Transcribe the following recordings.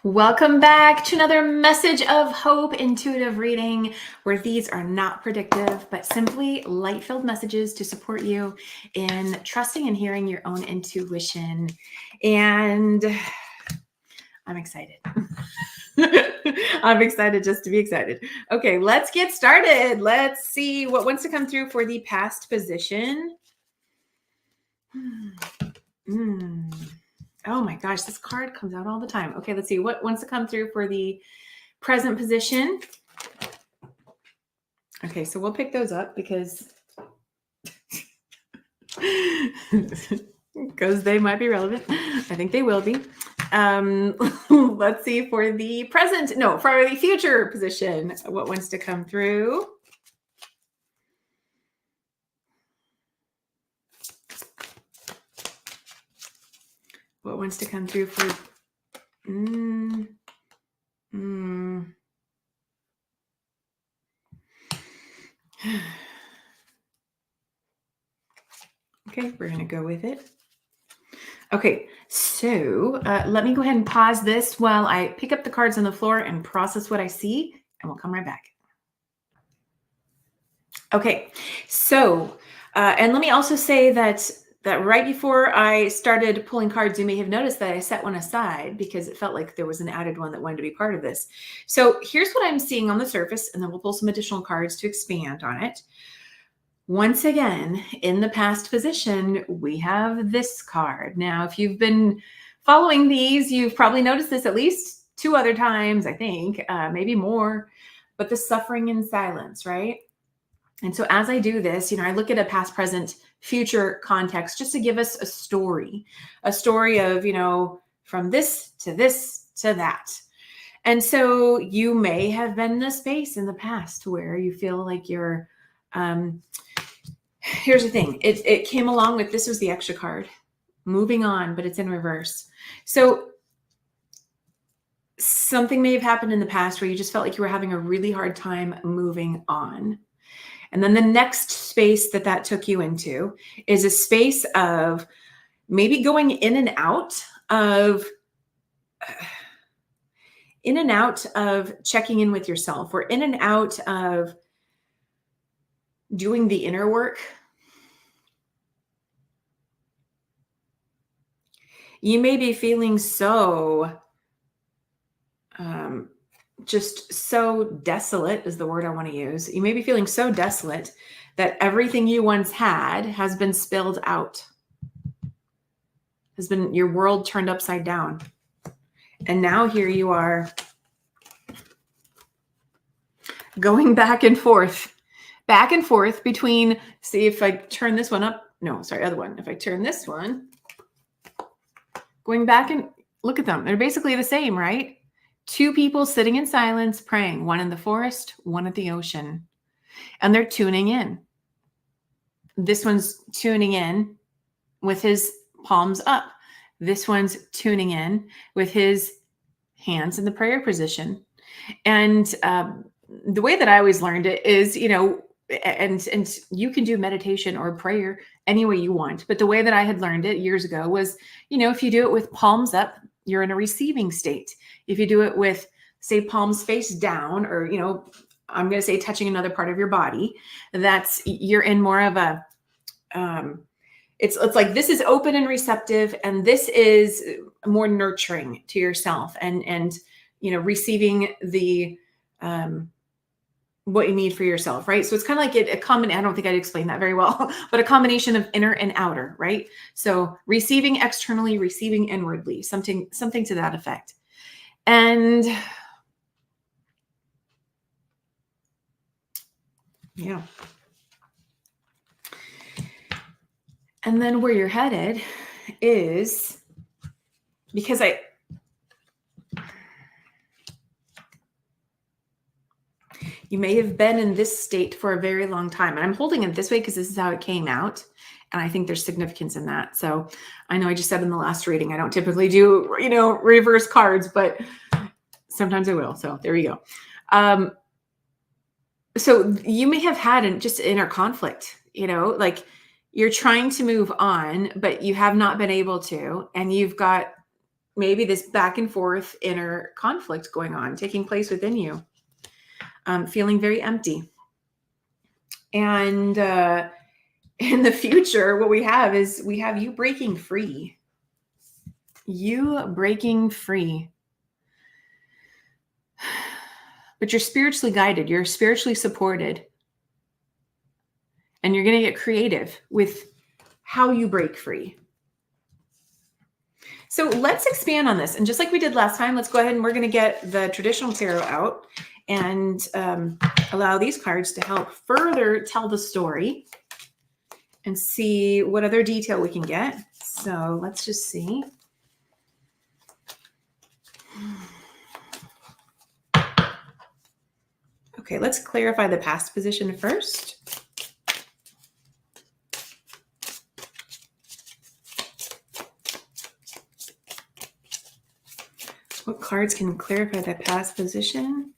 Welcome back to another message of hope intuitive reading, where these are not predictive, but simply light-filled messages to support you in trusting and hearing your own intuition. And I'm excited. I'm excited just to be excited. Okay, let's get started. Let's see what wants to come through for the past position. Oh my gosh, this card comes out all the time. Okay, let's see what wants to come through for the present position. Okay, so we'll pick those up because they might be relevant. I think they will be. Let's see for the for the future position, what wants to come through. What wants to come through for Okay, we're going to go with it. Okay, so let me go ahead and pause this while I pick up the cards on the floor and process what I see, and we'll come right back. Okay, so, and let me also say that right before I started pulling cards, you may have noticed that I set one aside because it felt like there was an added one that wanted to be part of this. So here's what I'm seeing on the surface, and then we'll pull some additional cards to expand on it. Once again, in the past position, we have this card. Now, if you've been following these, you've probably noticed this at least 2 other times, I think, maybe more, but the suffering in silence, right? And so as I do this, I look at a past, present, future context just to give us a story of, from this to that. And so you may have been in a space in the past where you feel like you're, here's the thing. It came along with, this was the extra card, moving on, but it's in reverse. So something may have happened in the past where you just felt like you were having a really hard time moving on. And then the next space that took you into is a space of maybe going in and out of checking in with yourself, or in and out of doing the inner work. You may be feeling so just so desolate is the word I want to use. You may be feeling so desolate that everything you once had has been spilled out, has been your world turned upside down. And now here you are going back and forth between, see if I turn this one up. No, sorry, other one. If I turn this one, going back and look at them. They're basically the same, right? 2 people sitting in silence, praying, one in the forest, one at the ocean, and they're tuning in. This one's tuning in with his palms up. This one's tuning in with his hands in the prayer position. And the way that I always learned it is, and you can do meditation or prayer any way you want. But the way that I had learned it years ago was, if you do it with palms up, you're in a receiving state. If you do it with, say, palms face down, or, I'm going to say touching another part of your body, you're in more of a, it's like this is open and receptive, and this is more nurturing to yourself and receiving the, what you need for yourself, right? So it's kind of like I don't think I'd explain that very well, but a combination of inner and outer, right? So receiving externally, receiving inwardly, something to that effect. And yeah. And then where you're headed is, because you may have been in this state for a very long time. And I'm holding it this way because this is how it came out. And I think there's significance in that. So I know I just said in the last reading, I don't typically do, reverse cards, but sometimes I will. So there you go. So you may have had just inner conflict, like you're trying to move on, but you have not been able to, and you've got maybe this back and forth inner conflict going on, taking place within you, feeling very empty. And in the future, what we have is we have you breaking free. You breaking free. But you're spiritually guided. You're spiritually supported. And you're going to get creative with how you break free. So let's expand on this. And just like we did last time, let's go ahead and we're going to get the traditional tarot out and allow these cards to help further tell the story and see what other detail we can get. So let's just see. Okay, let's clarify the past position first. What cards can clarify that past position?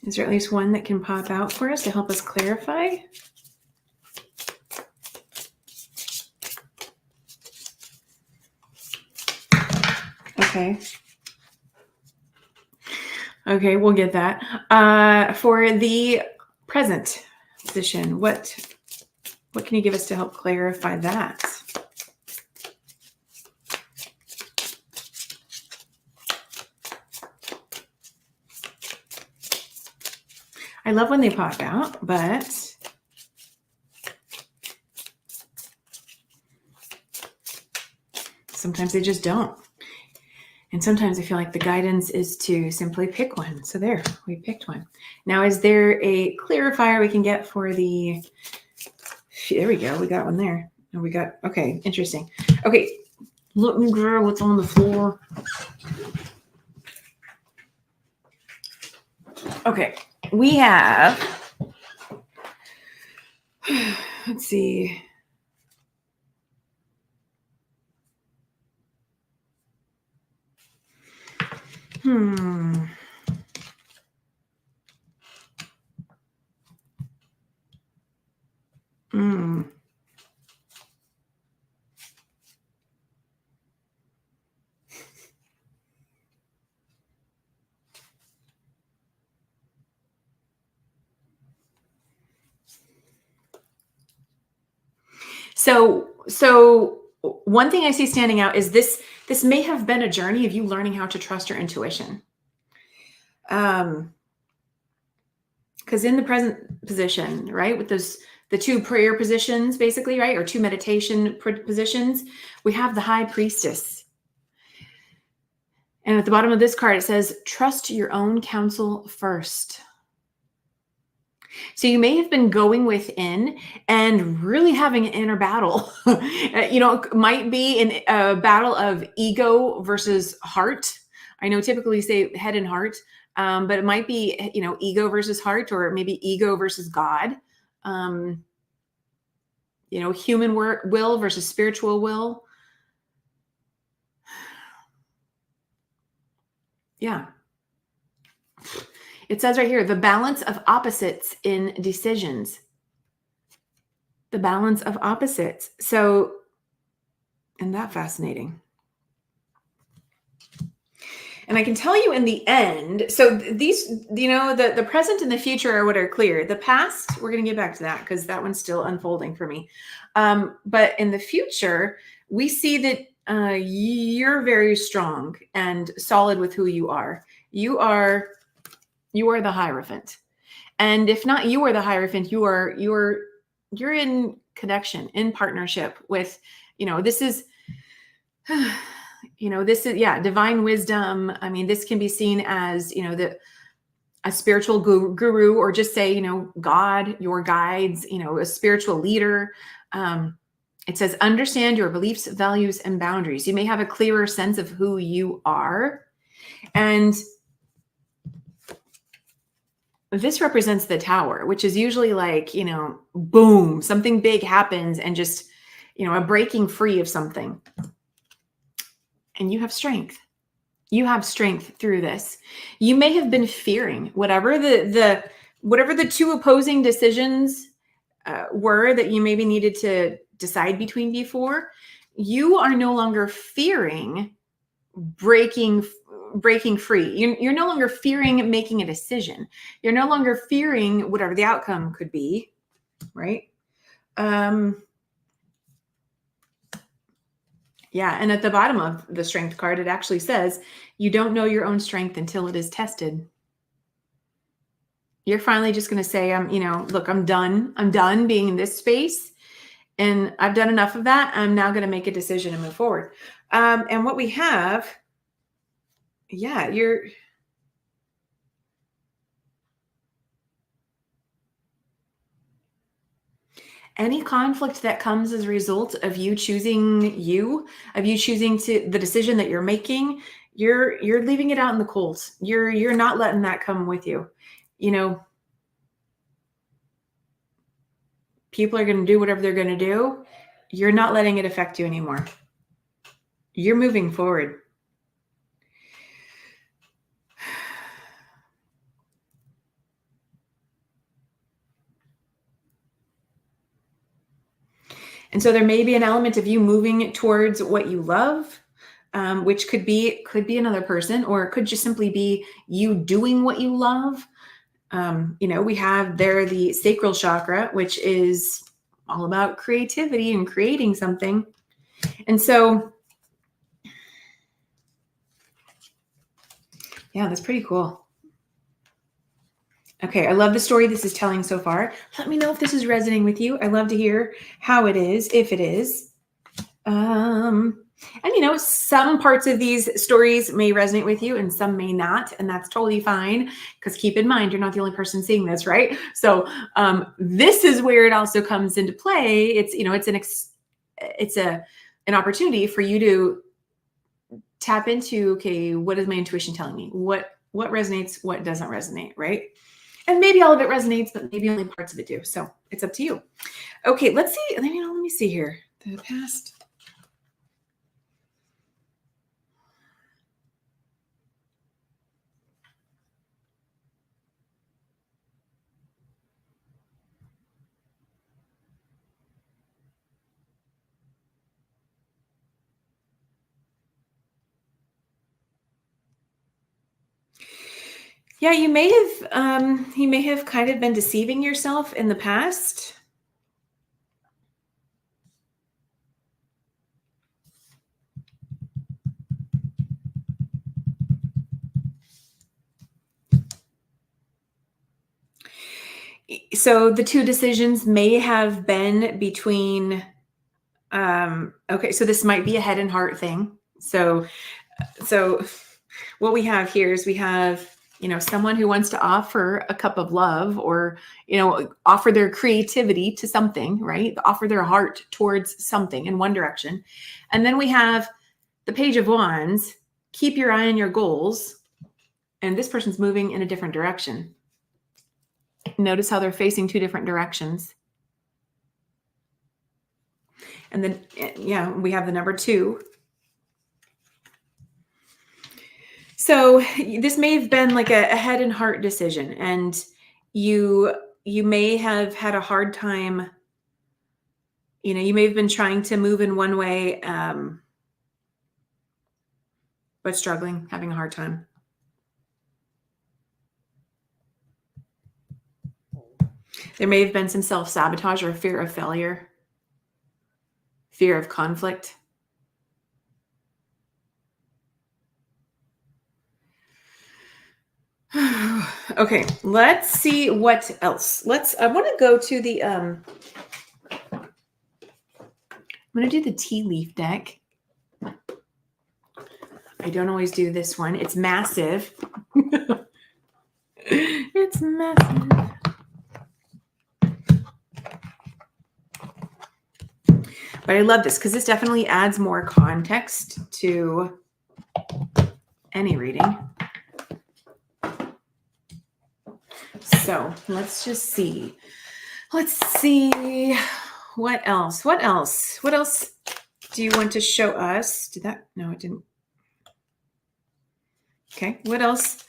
Is there at least one that can pop out for us to help us clarify? Okay. Okay, we'll get that. For the present position, what can you give us to help clarify that? I love when they pop out, but sometimes they just don't. And sometimes I feel like the guidance is to simply pick one. So there, we picked one. Now, is there a clarifier we can get for the, there we go. We got one there. And we got, okay, interesting. Okay, let me grab what's on the floor. Okay, we have, let's see. So one thing I see standing out is this may have been a journey of you learning how to trust your intuition. Because in the present position, right, with the two prayer positions, basically, right, or two meditation positions, we have the High Priestess. And at the bottom of this card, it says, trust your own counsel first. So you may have been going within and really having an inner battle. It might be a battle of ego versus heart. I know typically say head and heart, but it might be, ego versus heart, or maybe ego versus God. Human will versus spiritual will. Yeah. It says right here, the balance of opposites in decisions. The balance of opposites. So, isn't that fascinating? And I can tell you in the end, so these, the present and the future are what are clear. The past, we're going to get back to that because that one's still unfolding for me. But in the future, we see that you're very strong and solid with who you are. You are the Hierophant. And if not you are the Hierophant, you're in connection, in partnership with, this is divine wisdom. I mean, this can be seen as, a spiritual guru, or just say, God, your guides, a spiritual leader. It says, understand your beliefs, values, and boundaries. You may have a clearer sense of who you are. And this represents the Tower, which is usually like, boom, something big happens and just, a breaking free of something. And you have strength. You have strength through this. You may have been fearing whatever the whatever the two opposing decisions were that you maybe needed to decide between before, you are no longer fearing breaking free. You're no longer fearing making a decision. You're no longer fearing whatever the outcome could be, right? Yeah, and at the bottom of the strength card, it actually says, you don't know your own strength until it is tested. You're finally just going to say, look, I'm done. I'm done being in this space, and I've done enough of that. I'm now going to make a decision and move forward. And what we have, any conflict that comes as a result of you choosing the decision that you're making, you're leaving it out in the cold. You're not letting that come with you. People are going to do whatever they're going to do. You're not letting it affect you anymore. You're moving forward. And so there may be an element of you moving towards what you love, which could be another person, or it could just simply be you doing what you love. We have there the sacral chakra, which is all about creativity and creating something. And so, yeah, that's pretty cool. Okay, I love the story this is telling so far. Let me know if this is resonating with you. I love to hear how it is, if it is. And some parts of these stories may resonate with you and some may not, and that's totally fine, because keep in mind, you're not the only person seeing this, right? So this is where it also comes into play. It's an opportunity for you to tap into, okay, what is my intuition telling me? What resonates, what doesn't resonate, right? And maybe all of it resonates, but maybe only parts of it do. So it's up to you. Okay, let's see. Let me see here. The past. Yeah, you may have kind of been deceiving yourself in the past. So the two decisions may have been between, okay, so this might be a head and heart thing. So what we have here is we have, someone who wants to offer a cup of love, or, offer their creativity to something, right? Offer their heart towards something in one direction. And then we have the Page of Wands, keep your eye on your goals. And this person's moving in a different direction. Notice how they're facing two different directions. And then, we have the number 2. So this may have been like a head and heart decision, and you may have had a hard time. You may have been trying to move in one way, but struggling, having a hard time. There may have been some self-sabotage or fear of failure, fear of conflict. Okay, let's see what else. I want to go to the, I'm going to do the tea leaf deck. I don't always do this one. It's massive. It's massive. But I love this because this definitely adds more context to any reading. So let's just see. Let's see. What else? What else do you want to show us? Did that? No, it didn't. Okay. What else?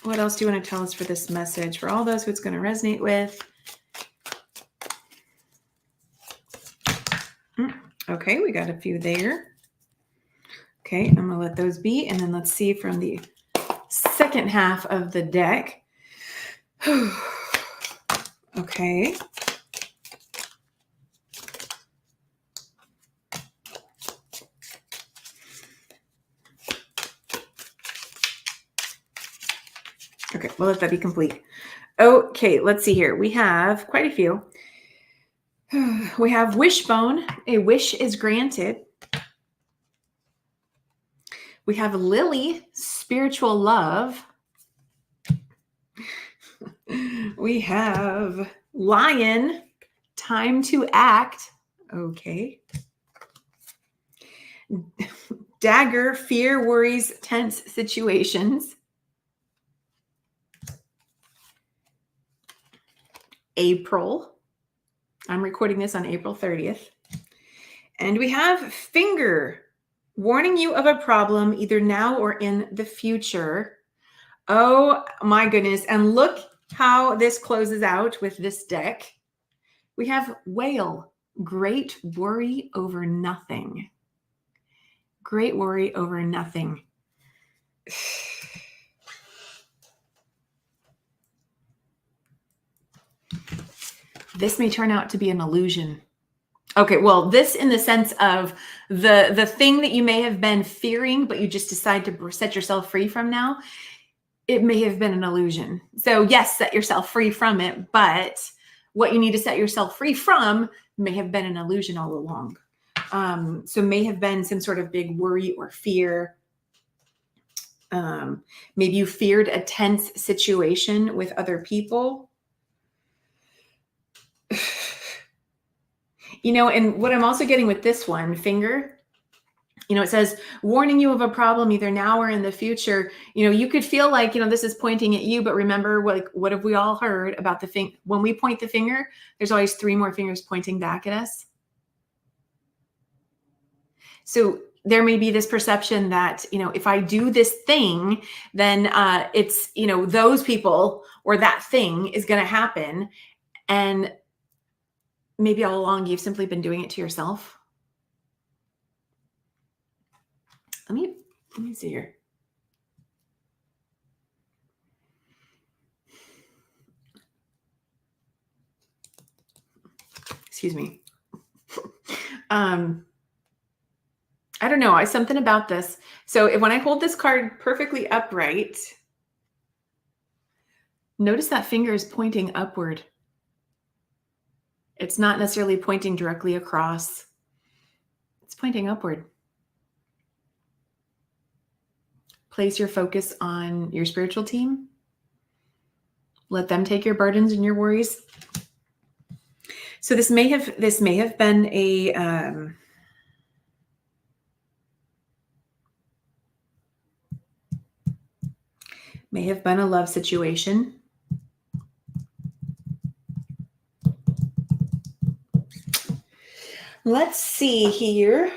What else do you want to tell us for this message? For all those who it's going to resonate with. Okay, we got a few there. Okay, I'm going to let those be. And then let's see from the second half of the deck. Okay. Okay, we'll let that be complete. Okay, let's see here. We have quite a few. We have wishbone. A wish is granted. We have lily, spiritual love. We have lion, time to act. Okay. Dagger, fear, worries, tense situations. April. I'm recording this on April 30th. And we have finger, warning you of a problem either now or in the future. Oh my goodness. And look how this closes out with this deck. We have whale, great worry over nothing. Great worry over nothing. This may turn out to be an illusion. Okay, well, this in the sense of the thing that you may have been fearing, but you just decide to set yourself free from now, it may have been an illusion. So yes, set yourself free from it, but what you need to set yourself free from may have been an illusion all along. So may have been some sort of big worry or fear. Maybe you feared a tense situation with other people. You know, and what I'm also getting with this one, finger, you know, it says, warning you of a problem either now or in the future. You know, you could feel like, you know, this is pointing at you, but remember, what have we all heard about the thing? When we point the finger, there's always 3 more fingers pointing back at us. So there may be this perception that, you know, if I do this thing, then it's, you know, those people or that thing is going to happen. And maybe all along you've simply been doing it to yourself. Let me see here. Excuse me. I don't know. Something about this. So when I hold this card perfectly upright, notice that finger is pointing upward. It's not necessarily pointing directly across. It's pointing upward. Place your focus on your spiritual team. Let them take your burdens and your worries. So this may have been a love situation. Let's see here.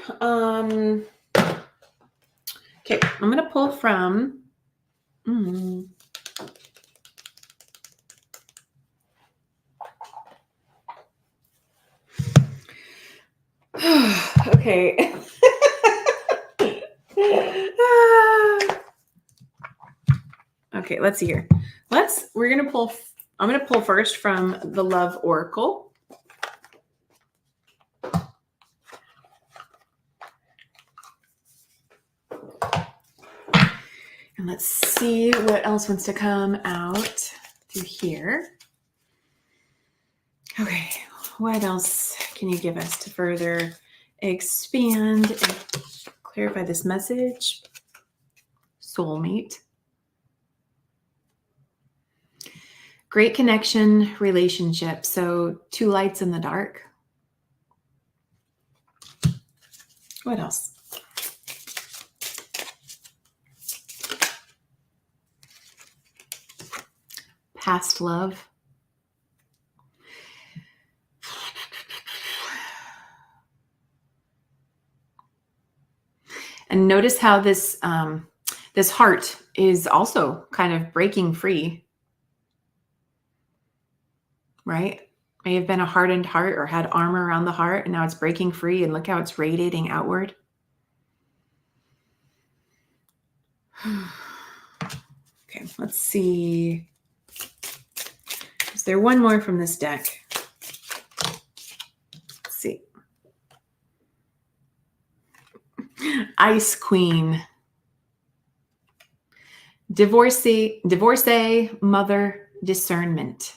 Okay, I'm going to pull from. Okay. Okay, let's see here. I'm going to pull first from the Love Oracle. And let's see what else wants to come out through here. Okay, what else can you give us to further expand and clarify this message? Soulmate. Great connection, relationship. So 2 lights in the dark. What else? Past love. And notice how this This heart is also kind of breaking free, right? May have been a hardened heart or had armor around the heart, and now it's breaking free, and look how it's radiating outward. Okay, let's see. Is there one more from this deck? Let's see. Ice Queen. Divorcee, mother, discernment.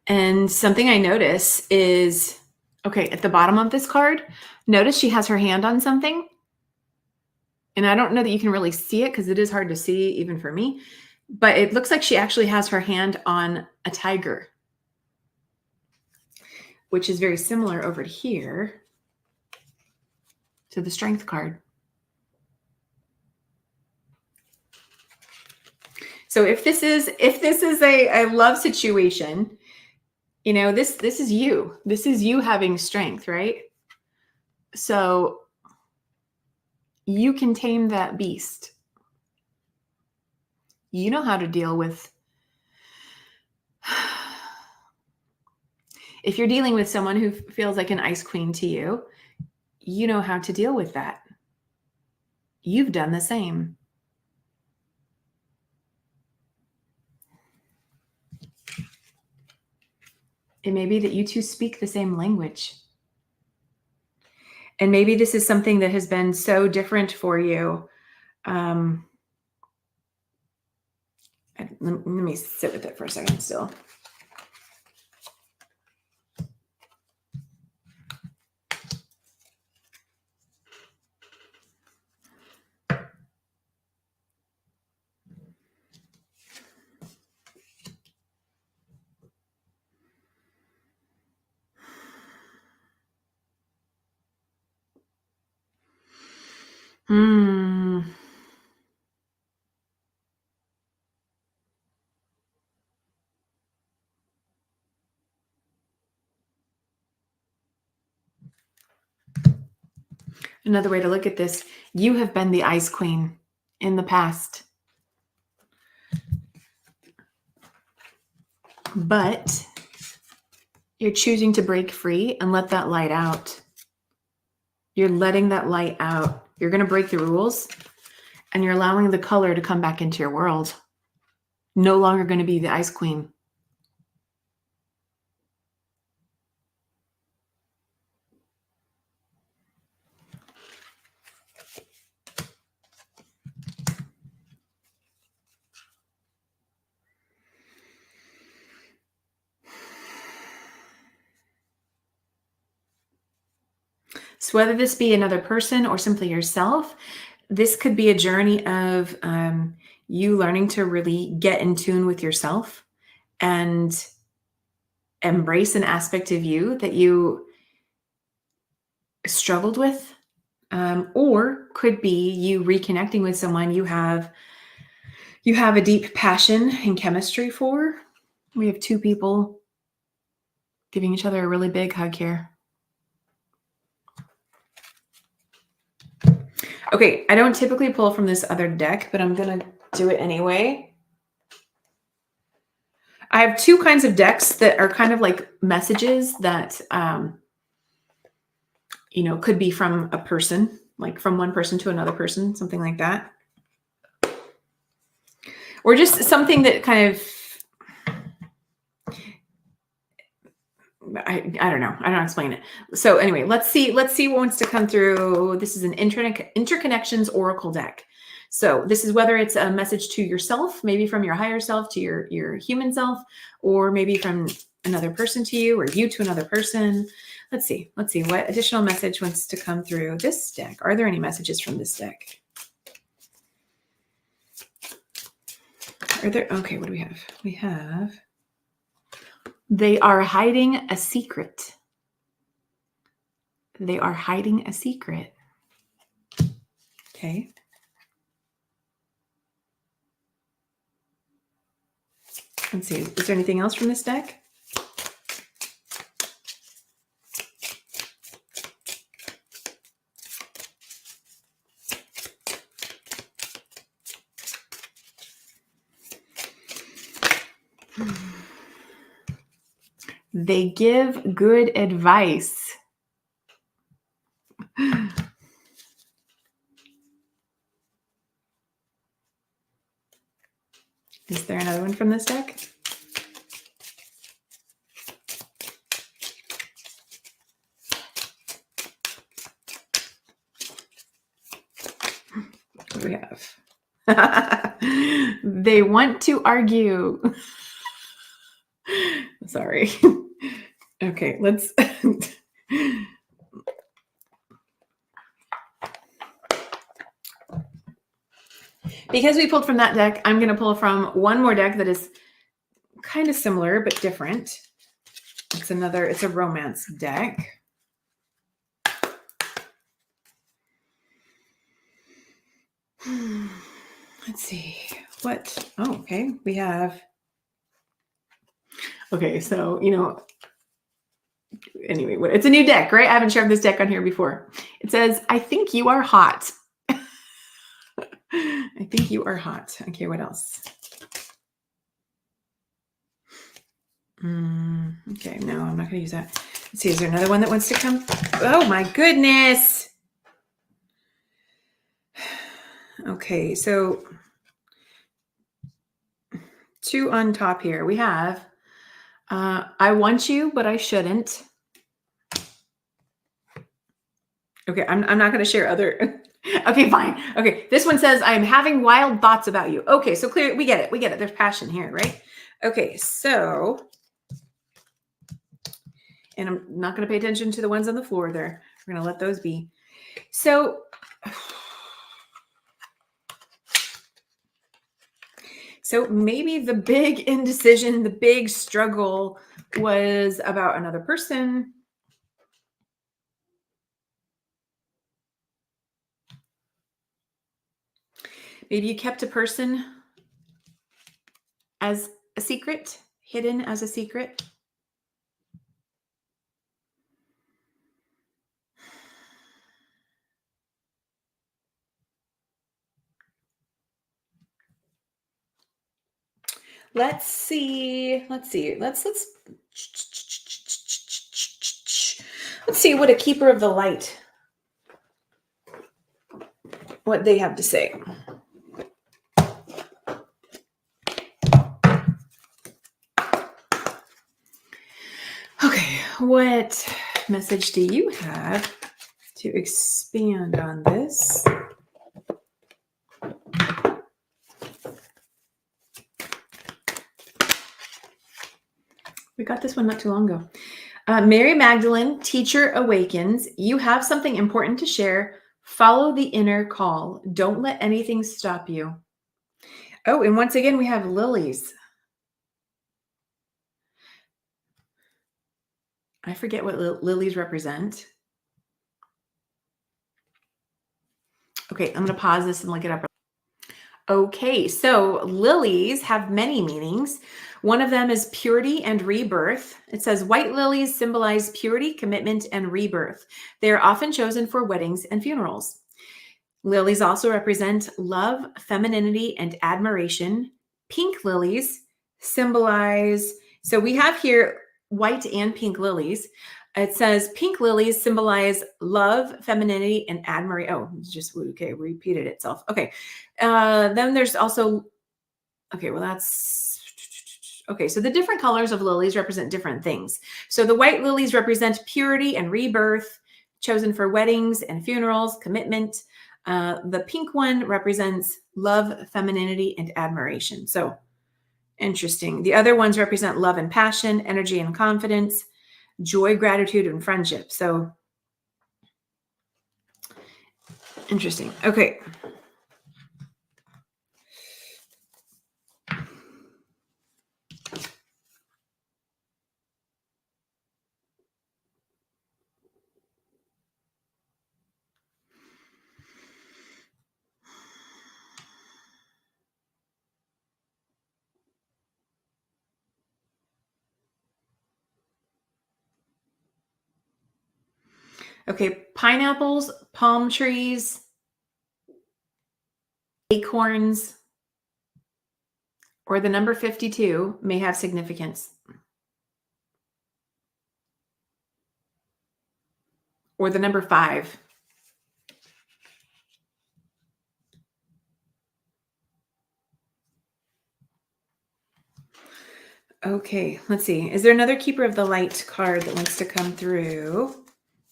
And something I notice is, okay, at the bottom of this card, notice she has her hand on something. And I don't know that you can really see it because it is hard to see even for me, but it looks like she actually has her hand on a tiger, which is very similar over here to the Strength card. So if this is a love situation, you know, this is you. This is you having strength, right? So you can tame that beast. You know how to deal with, if you're dealing with someone who feels like an ice queen to you, you know how to deal with that. You've done the same. It may be that you two speak the same language. And maybe this is something that has been so different for you. Let me sit with it for a second still. Another way to look at this, you have been the ice queen in the past. But you're choosing to break free and let that light out. You're letting that light out. You're going to break the rules and you're allowing the color to come back into your world. No longer going to be the ice queen. So whether this be another person or simply yourself, this could be a journey of you learning to really get in tune with yourself and embrace an aspect of you that you struggled with, or could be you reconnecting with someone you have a deep passion and chemistry for. We have two people giving each other a really big hug here. Okay, I don't typically pull from this other deck, but I'm going to do it anyway. I have two kinds of decks that are kind of like messages that, you know, could be from a person, like from one person to another person, something like that. Or just something that kind of, I don't know. I don't explain it. So anyway, let's see what wants to come through. This is an interconnections oracle deck. So this is whether it's a message to yourself, maybe from your higher self to your human self, or maybe from another person to you, or you to another person. Let's see what additional message wants to come through this deck. Are there any messages from this deck? Are there? Okay, what do we have? We have, they are hiding a secret. They are hiding a secret. Okay. Let's see. Is there anything else from this deck? They give good advice. Is there another one from this deck? What do we have? They want to argue. Sorry. Okay, let's. Because we pulled from that deck, I'm going to pull from one more deck that is kind of similar but different. It's a romance deck. Let's see. Okay. We have. Okay, so, anyway, it's a new deck, right? I haven't shared this deck on here before. It says, I think you are hot. I think you are hot. Okay, what else? Okay, no, I'm not going to use that. Let's see, is there another one that wants to come? Oh my goodness. Okay, so 2 on top here. We have, I want you, but I shouldn't. Okay, I'm not going to share other. Okay, fine. Okay, this one says, I'm having wild thoughts about you. Okay, so clear, we get it. We get it. There's passion here, right? Okay, so, and I'm not going to pay attention to the ones on the floor there. We're going to let those be. So maybe the big indecision, the big struggle was about another person. Maybe you kept a person as a secret, hidden as a secret. Let's see what a keeper of the light, what they have to say. Okay, what message do you have to expand on this? We got this one not too long ago. Mary Magdalene, teacher awakens. You have something important to share. Follow the inner call. Don't let anything stop you. Oh, and once again, we have lilies. I forget what lilies represent. Okay, I'm going to pause this and look it up. Okay, so lilies have many meanings. One of them is purity and rebirth. It says white lilies symbolize purity, commitment, and rebirth. They are often chosen for weddings and funerals. Lilies also represent love, femininity, and admiration. Pink lilies symbolize, so we have here white and pink lilies. It says pink lilies symbolize love, femininity, and admiration. Oh, it's just, okay, repeated itself. Okay. Then there's also, okay, well, that's, okay. So the different colors of lilies represent different things. So the white lilies represent purity and rebirth, chosen for weddings and funerals, commitment. The pink one represents love, femininity, and admiration. So interesting. The other ones represent love and passion, energy and confidence, joy, gratitude, and friendship. So interesting. Okay. Okay, pineapples, palm trees, acorns, or the number 52 may have significance. Or the number 5. Okay, let's see. Is there another Keeper of the Light card that wants to come through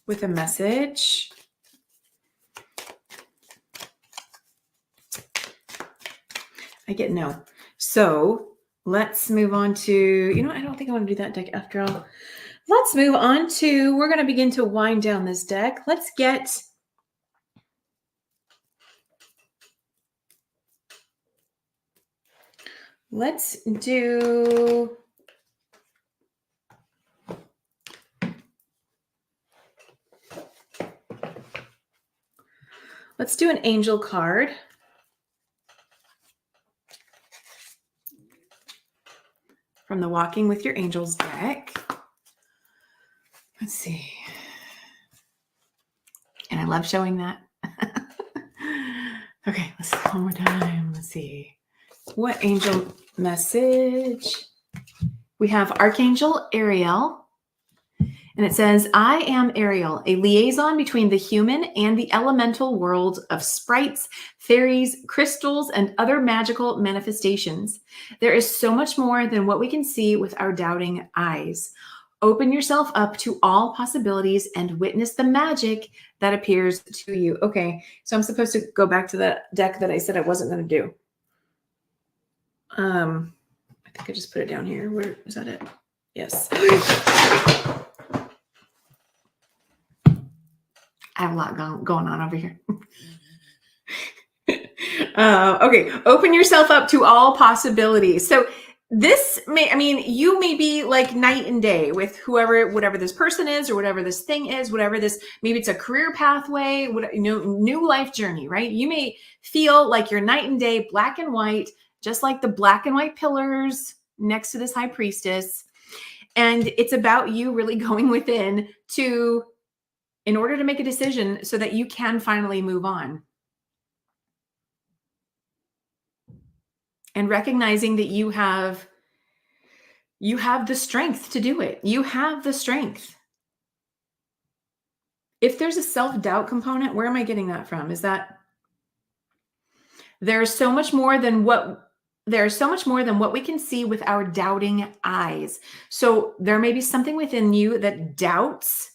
with a message? I get no. So let's move on to, I don't think I want to do that deck after all. Let's move on to, we're going to begin to wind down this deck. Let's do, let's do an angel card. From the Walking with Your Angels deck. Let's see. And I love showing that. Okay, let's one more time. Let's see. What angel message? We have Archangel Ariel. And it says, I am Ariel, a liaison between the human and the elemental world of sprites, fairies, crystals, and other magical manifestations. There is so much more than what we can see with our doubting eyes. Open yourself up to all possibilities and witness the magic that appears to you. Okay, so I'm supposed to go back to the deck that I said I wasn't going to do. I think I just put it down here. Where is that it? Yes. I have a lot going on over here. Okay, open yourself up to all possibilities. So this you may be like night and day with whatever this person is, or whatever this thing is, maybe it's a career pathway, new life journey, right? You may feel like you're night and day, black and white, just like the black and white pillars next to this high priestess. And it's about you really going within in order to make a decision so that you can finally move on. And recognizing that you have the strength to do it. You have the strength. If there's a self-doubt component, where am I getting that from? Is that there's so much more than what we can see with our doubting eyes. So there may be something within you that doubts.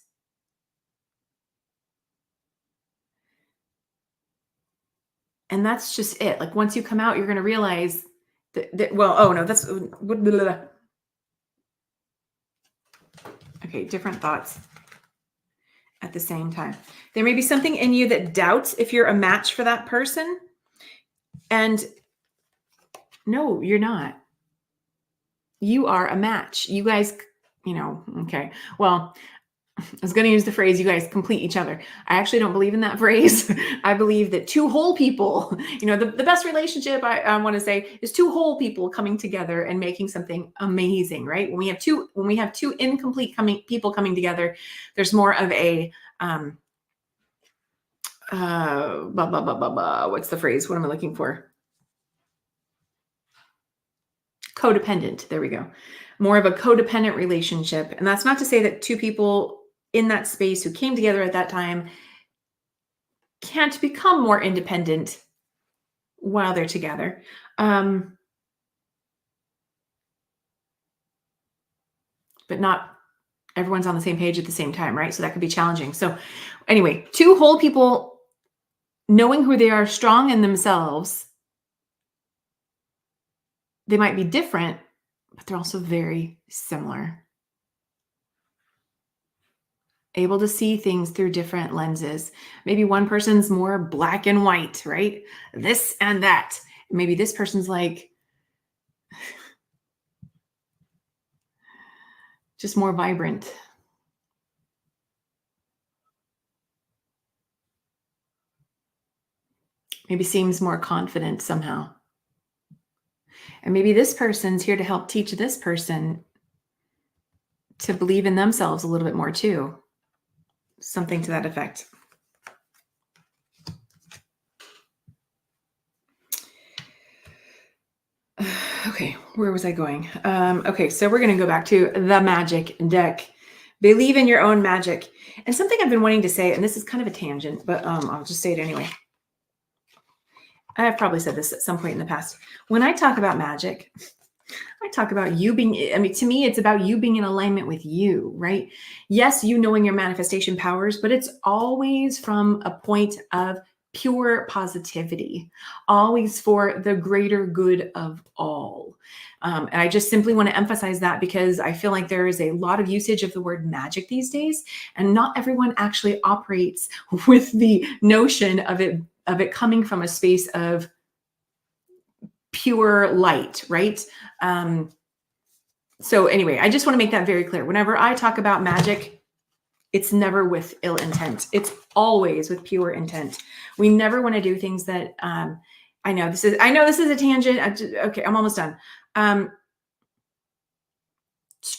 And that's just it. Like once you come out, you're going to realize that's okay. Different thoughts at the same time. There may be something in you that doubts if you're a match for that person. And no, you're not. You are a match. You guys, okay. Well, I was going to use the phrase, you guys complete each other. I actually don't believe in that phrase. I believe that two whole people, the best relationship I want to say is two whole people coming together and making something amazing, right? When we have two incomplete people coming together, there's more of a, what's the phrase? What am I looking for? Codependent. There we go. More of a codependent relationship. And that's not to say that two people in that space who came together at that time can't become more independent while they're together. But not everyone's on the same page at the same time, right? So that could be challenging. So anyway, two whole people knowing who they are, strong in themselves. They might be different, but they're also very similar. Able to see things through different lenses. Maybe one person's more black and white, right? This and that. Maybe this person's like just more vibrant. Maybe seems more confident somehow. And maybe this person's here to help teach this person to believe in themselves a little bit more too. Something to that effect. Okay, where was I going? Okay, so we're going to go back to the magic deck. Believe in your own magic. And something I've been wanting to say, and this is kind of a tangent, but I'll just say it anyway. I've probably said this at some point in the past. When I talk about magic, I talk about you being, I mean, to me, it's about you being in alignment with you, right? Yes, you knowing your manifestation powers, but it's always from a point of pure positivity, always for the greater good of all. And I just simply want to emphasize that because I feel like there is a lot of usage of the word magic these days, and not everyone actually operates with the notion of it coming from a space of pure light, right? So anyway, I just want to make that very clear. Whenever I talk about magic, it's never with ill intent. It's always with pure intent. We never want to do things that I know this is a tangent. Okay, I'm almost done.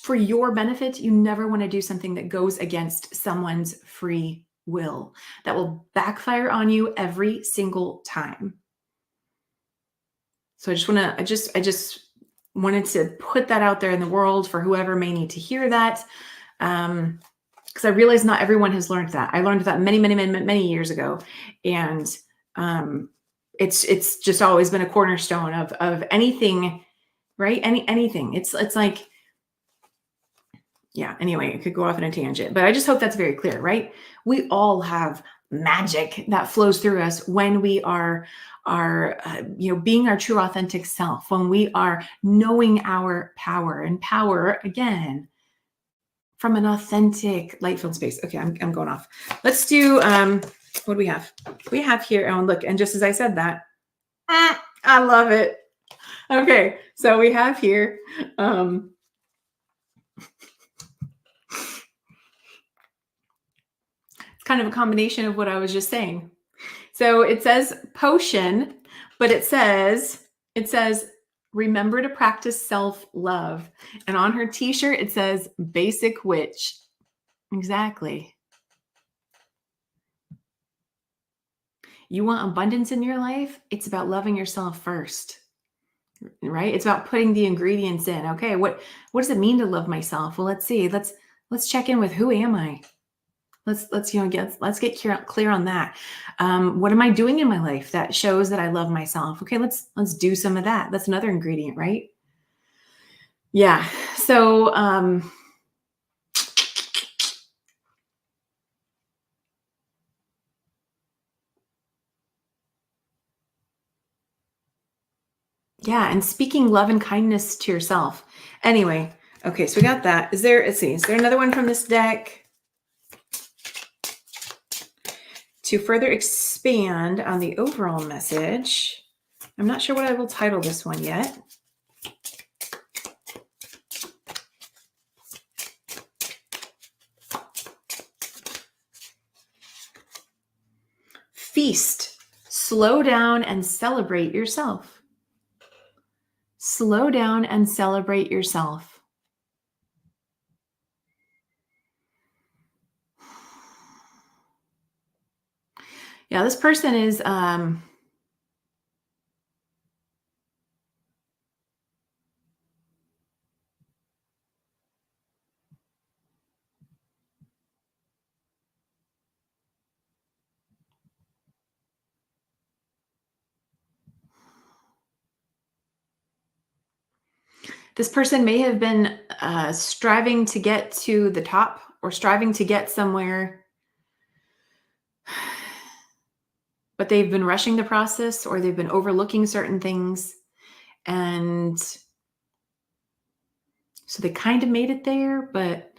For your benefit, you never want to do something that goes against someone's free will. That will backfire on you every single time. So I just wanted to put that out there in the world for whoever may need to hear that. Because I realize not everyone has learned that. I learned that many years ago. And it's just always been a cornerstone of anything, right? Anything. It's like, yeah, anyway, it could go off in a tangent, but I just hope that's very clear, right? We all have magic that flows through us when we are being our true authentic self, when we are knowing our power, and power again from an authentic light-filled space. Okay, I'm going off. Let's do what do we have? We have here, oh, look, and just as I said that, I love it. Okay, so we have here kind of a combination of what I was just saying. So it says potion, but it says remember to practice self-love. And on her t-shirt it says basic witch. Exactly. You want abundance in your life? It's about loving yourself first. Right? It's about putting the ingredients in. Okay, what does it mean to love myself? Well, let's see. Let's check in with who am I? Let's get clear on that. What am I doing in my life that shows that I love myself? Okay, let's do some of that. That's another ingredient, right? Yeah. So yeah, and speaking love and kindness to yourself. Anyway, okay, so we got that. Is there another one from this deck? To further expand on the overall message, I'm not sure what I will title this one yet. Feast. Slow down and celebrate yourself. Slow down and celebrate yourself. Yeah, this person is this person may have been striving to get to the top or striving to get somewhere, but they've been rushing the process or they've been overlooking certain things. And so they kind of made it there, but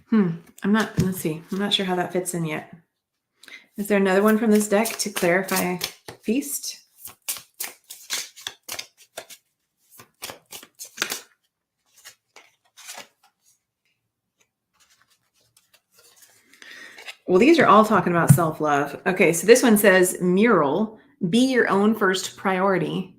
I'm not sure how that fits in yet. Is there another one from this deck to clarify feast? Well, these are all talking about self-love. Okay, so this one says, mural, be your own first priority.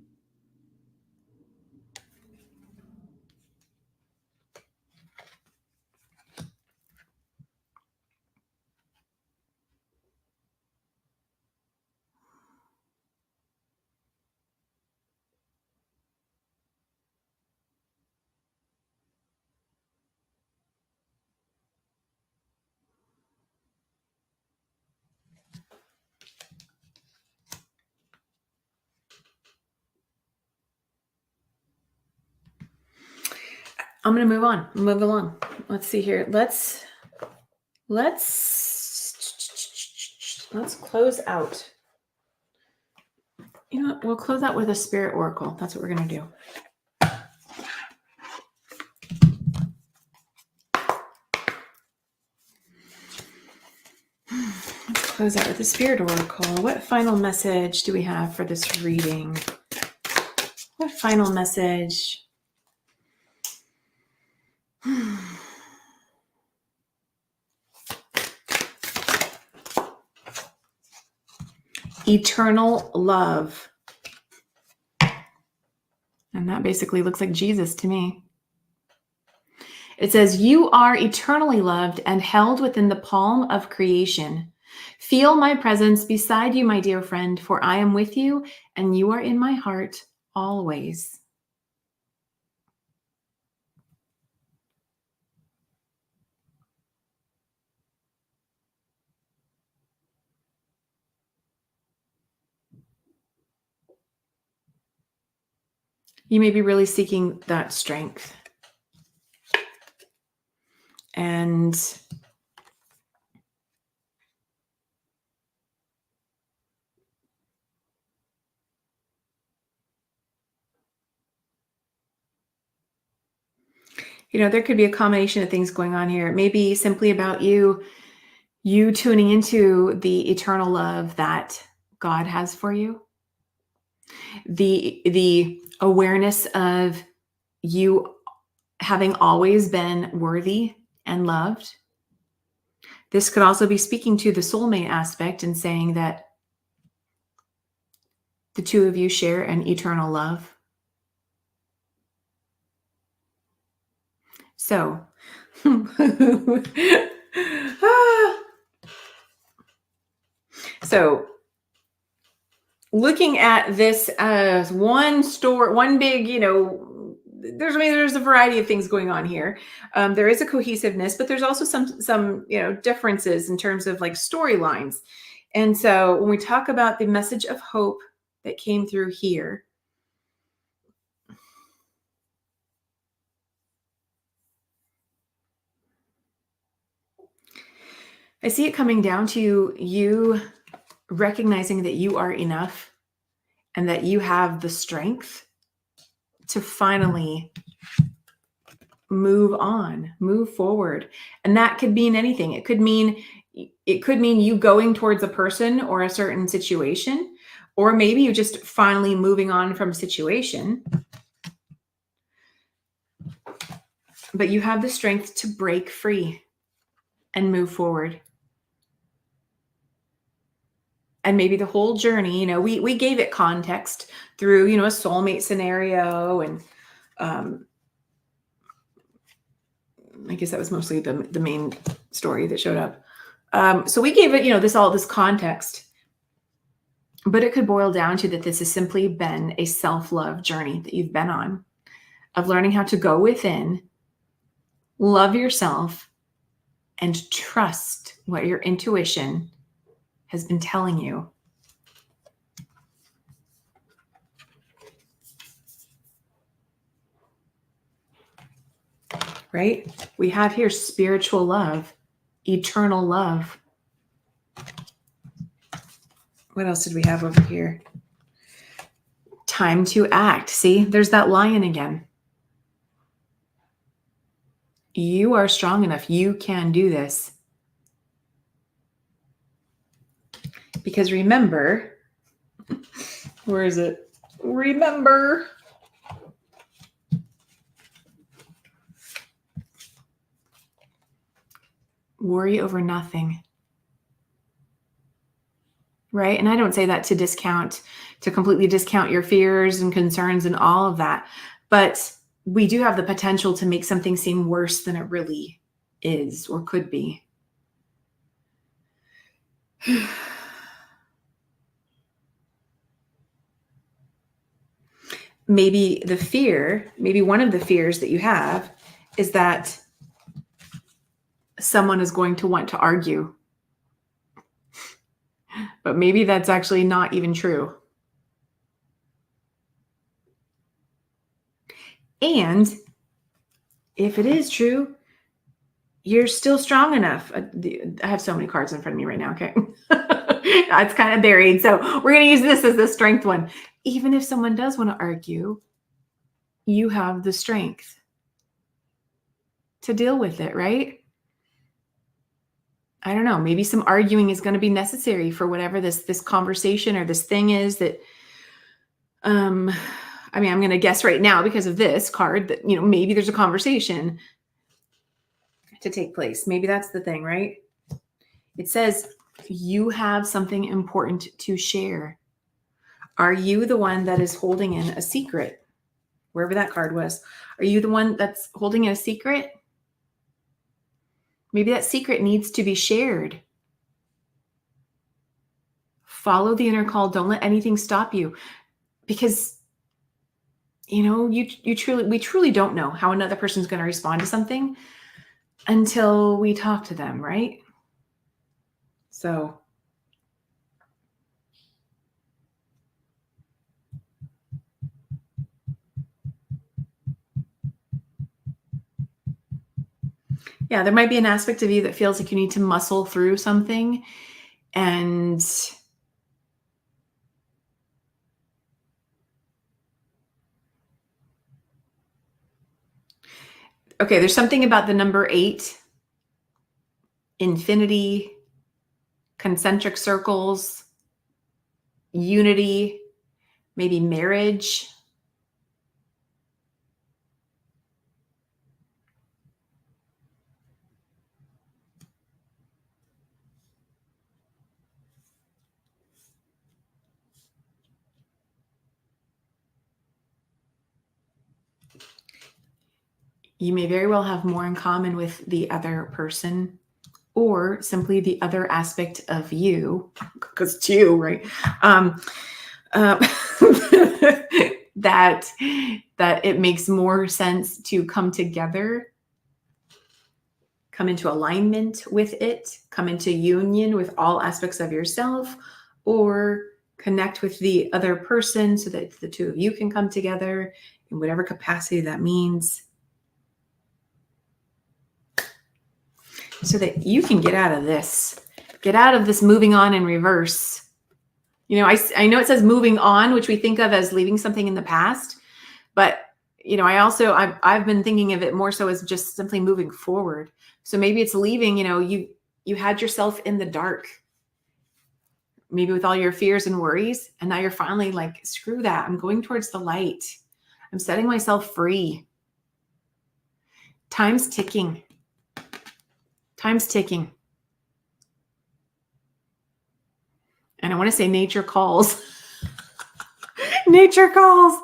I'm going to move on, move along. Let's see here. Let's close out. You know what? We'll close out with a spirit oracle. That's what we're going to do. Let's close out with a spirit oracle. What final message do we have for this reading? What final message? Eternal love. And that basically looks like Jesus to me. It says, you are eternally loved and held within the palm of creation. Feel my presence beside you, my dear friend, for I am with you and you are in my heart always. You may be really seeking that strength. And you know, there could be a combination of things going on here. It may be simply about you tuning into the eternal love that God has for you. The awareness of you having always been worthy and loved. This could also be speaking to the soulmate aspect and saying that the two of you share an eternal love. So, so looking at this as one big, you know, there's a variety of things going on here. There is a cohesiveness, but there's also some you know, differences in terms of like storylines. And so when we talk about the message of hope that came through here, I see it coming down to you recognizing that you are enough and that you have the strength to finally move on, move forward. And that could mean anything. It could mean you going towards a person or a certain situation, or maybe you just finally moving on from a situation. But you have the strength to break free and move forward. And maybe the whole journey, you know, we gave it context through, you know, a soulmate scenario. And I guess that was mostly the main story that showed up. So we gave it, you know, all this context. But it could boil down to that this has simply been a self-love journey that you've been on, of learning how to go within, love yourself, and trust what your intuition has been telling you. Right? We have here spiritual love, eternal love. What else did we have over here? Time to act. See, there's that lion again. You are strong enough. You can do this. Because remember, where is it? Remember. Worry over nothing. Right? And I don't say that to completely discount your fears and concerns and all of that. But we do have the potential to make something seem worse than it really is or could be. Maybe one of the fears that you have is that someone is going to want to argue. But maybe that's actually not even true. And if it is true, you're still strong enough. I have so many cards in front of me right now. Okay. It's kind of buried. So we're going to use this as the strength one. Even if someone does want to argue, you have the strength to deal with it, right? I don't know. Maybe some arguing is going to be necessary for whatever this conversation or this thing is that, I'm going to guess right now because of this card that, maybe there's a conversation to take place. Maybe that's the thing, right? It says you have something important to share. Are you the one that is holding in a secret? Wherever that card was. Are you the one that's holding in a secret? Maybe that secret needs to be shared. Follow the inner call. Don't let anything stop you. Because, we truly don't know how another person's going to respond to something until we talk to them, right? So yeah, there might be an aspect of you that feels like you need to muscle through something. And okay, there's something about the number 8, infinity, concentric circles, unity, maybe marriage. You may very well have more in common with the other person or simply the other aspect of you, because it's you, right? That it makes more sense to come together, come into alignment with it, come into union with all aspects of yourself, or connect with the other person so that the two of you can come together in whatever capacity that means, so that you can get out of this moving on in reverse. I know it says moving on, which we think of as leaving something in the past, but I've been thinking of it more so as just simply moving forward. So maybe it's leaving, you had yourself in the dark, maybe with all your fears and worries, and now you're finally like, screw that. I'm going towards the light. I'm setting myself free. Time's ticking. And I want to say nature calls. Nature calls.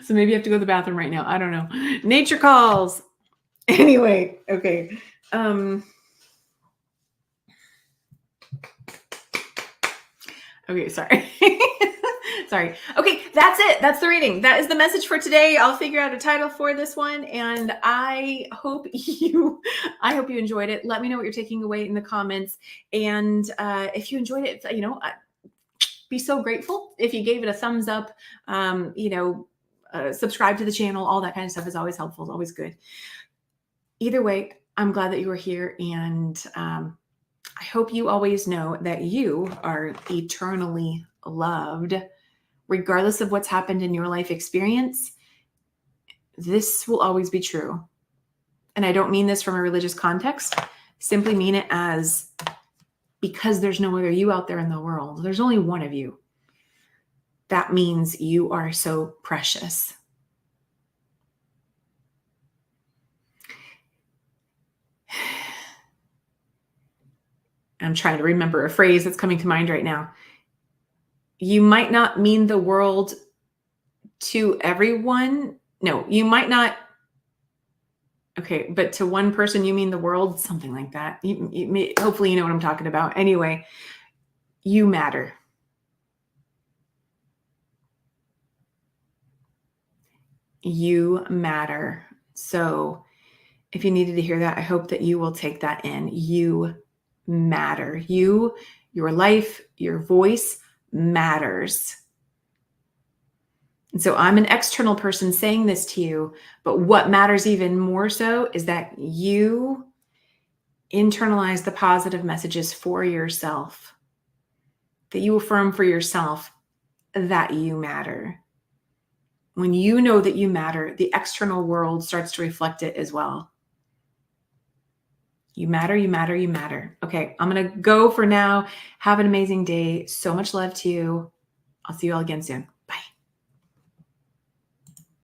So maybe you have to go to the bathroom right now. I don't know. Nature calls. Anyway, okay. Okay, sorry. Sorry. Okay, that's it. That's the reading. That is the message for today. I'll figure out a title for this one, and I hope you enjoyed it. Let me know what you're taking away in the comments, and if you enjoyed it, be so grateful if you gave it a thumbs up. Subscribe to the channel. All that kind of stuff is always helpful. It's always good. Either way, I'm glad that you were here, and I hope you always know that you are eternally loved. Regardless of what's happened in your life experience, this will always be true. And I don't mean this from a religious context, simply mean it as because there's no other you out there in the world. There's only one of you. That means you are so precious. I'm trying to remember a phrase that's coming to mind right now. You might not mean the world to everyone. No, you might not. Okay, but to one person, you mean the world, something like that. Hopefully, you know what I'm talking about. Anyway, you matter. You matter. So if you needed to hear that, I hope that you will take that in. You matter. You, your life, your voice matters. And so I'm an external person saying this to you, but what matters even more so is that you internalize the positive messages for yourself, that you affirm for yourself that you matter. When you know that you matter, the external world starts to reflect it as well. You matter, you matter, you matter. Okay, I'm going to go for now. Have an amazing day. So much love to you. I'll see you all again soon.